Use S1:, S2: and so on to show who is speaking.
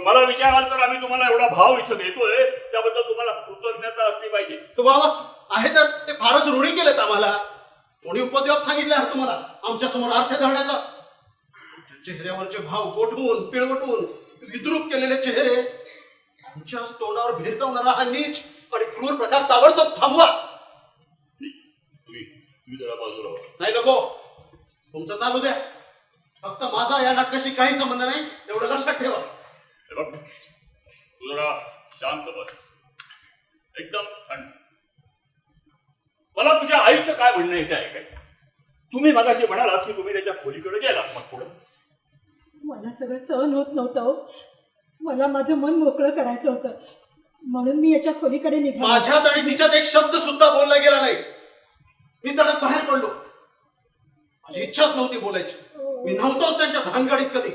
S1: मला विचाराल तर आम्ही तुम्हाला एवढा भाव इथं देतोय त्याबद्दल तुम्हाला कृतज्ञता असली पाहिजे.
S2: तो बाबा आहे तर ते फारच ऋणी केलेत आम्हाला. कोणी उपद्व्याप सांगितले आहे तुम्हाला आमच्या समोर आरसे धरण्याचा? चेहऱ्यावरचे भाव गोठवून पिळवटून विद्रूप केलेले चेहरे, आमच्या तोंडावर भिरकावणारा हा नीच आणि क्रूर प्रकार ताबडतोब थांबवा.
S1: तुम्ही जरा बाजूला व्हा.
S2: नाही नको, तुमचं चालू द्या. फक्त माझा या नाटकाशी काही संबंध नाही एवढं लक्षात ठेवा.
S1: हे बघ, तू जरा शांत बस, एकदम थंड. मला तुझ्या आईचं काय म्हणणं आहे ते ऐकायचं. तुम्ही मगाशी म्हणालात की तुम्ही त्याच्या खोलीकडे गेलात, मग पुढे?
S3: मला सगळं सहन होत नव्हतं हो. मला माझं मन मोकळं करायचं होतं म्हणून मी याच्या खोलीकडे निघाले.
S2: माझ्यात आणि तिच्यात एक शब्द सुद्धा बोलला गेला नाही. मी तडक बाहेर पडलो. माझी इच्छाच नव्हती बोलायची. मी नव्हतोच त्यांच्या भानगडीत कधी.